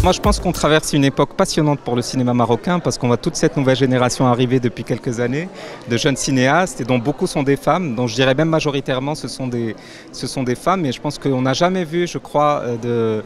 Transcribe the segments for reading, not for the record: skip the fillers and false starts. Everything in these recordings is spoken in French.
Moi je pense qu'on traverse une époque passionnante pour le cinéma marocain parce qu'on voit toute cette nouvelle génération arriver depuis quelques années de jeunes cinéastes et dont beaucoup sont des femmes, dont je dirais même majoritairement ce sont des femmes, et je pense qu'on n'a jamais vu, je crois, de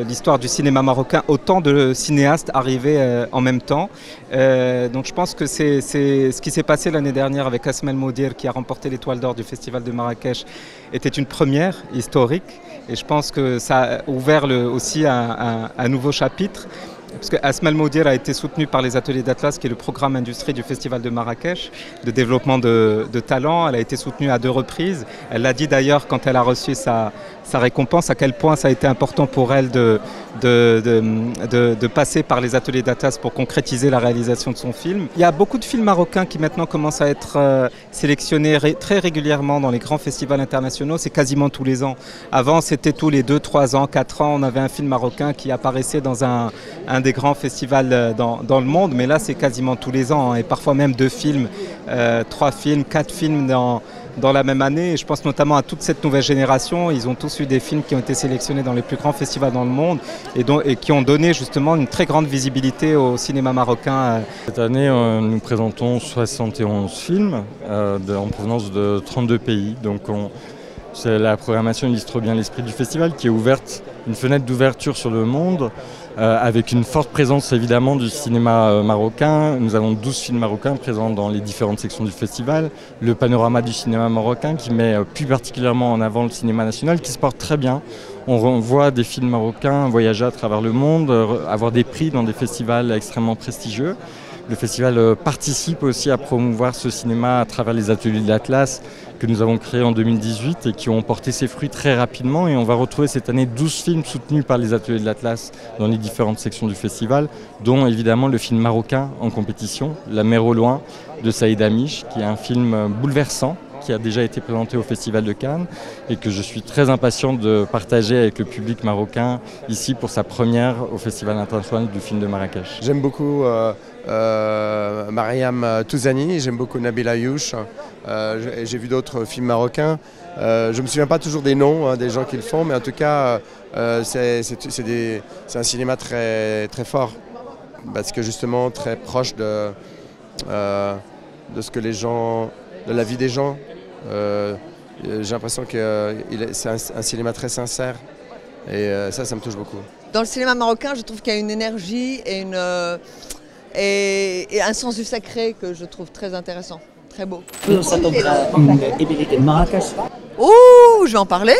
l'histoire du cinéma marocain autant de cinéastes arriver en même temps. Donc je pense que c'est ce qui s'est passé l'année dernière avec Asma El Moudir qui a remporté l'Étoile d'Or du Festival de Marrakech était une première historique, et je pense que ça a ouvert aussi un nouveau chapitre, parce que Asma El Moudir a été soutenue par les Ateliers d'Atlas, qui est le programme industrie du Festival de Marrakech, de développement de talents. Elle a été soutenue à 2 reprises. Elle l'a dit d'ailleurs quand elle a reçu sa récompense, à quel point ça a été important pour elle de passer par les Ateliers d'Atlas pour concrétiser la réalisation de son film. Il y a beaucoup de films marocains qui maintenant commencent à être sélectionnés très régulièrement dans les grands festivals internationaux. C'est quasiment tous les ans. Avant, c'était tous les 2, 3 ans, 4 ans, on avait un film marocain qui apparaissait dans un des grands festivals dans le monde, mais là c'est quasiment tous les ans, hein, et parfois même 2 films, 3 films, 4 films dans la même année. Et je pense notamment à toute cette nouvelle génération. Ils ont tous eu des films qui ont été sélectionnés dans les plus grands festivals dans le monde et qui ont donné justement une très grande visibilité au cinéma marocain. Cette année, nous présentons 71 films en provenance de 32 pays. Donc la programmation illustre bien l'esprit du festival, qui est ouverte, une fenêtre d'ouverture sur le monde, avec une forte présence évidemment du cinéma marocain. Nous avons 12 films marocains présents dans les différentes sections du festival. Le panorama du cinéma marocain qui met plus particulièrement en avant le cinéma national, qui se porte très bien. On voit des films marocains voyager à travers le monde, avoir des prix dans des festivals extrêmement prestigieux. Le festival participe aussi à promouvoir ce cinéma à travers les ateliers de l'Atlas que nous avons créés en 2018 et qui ont porté ses fruits très rapidement. Et on va retrouver cette année 12 films soutenus par les ateliers de l'Atlas dans les différentes sections du festival, dont évidemment le film marocain en compétition, La mer au loin, de Saïd Amiche, qui est un film bouleversant, qui a déjà été présenté au Festival de Cannes et que je suis très impatient de partager avec le public marocain ici pour sa première au Festival international du film de Marrakech. J'aime beaucoup Mariam Touzani, j'aime beaucoup Nabil Ayouch, j'ai vu d'autres films marocains. Je ne me souviens pas toujours des noms des gens qui le font, mais en tout cas c'est un cinéma très, très fort, parce que justement très proche de ce que les gens, de la vie des gens. J'ai l'impression que c'est un cinéma très sincère, et ça me touche beaucoup. Dans le cinéma marocain, je trouve qu'il y a une énergie et un sens du sacré que je trouve très intéressant, très beau. Oh, je vais en parler.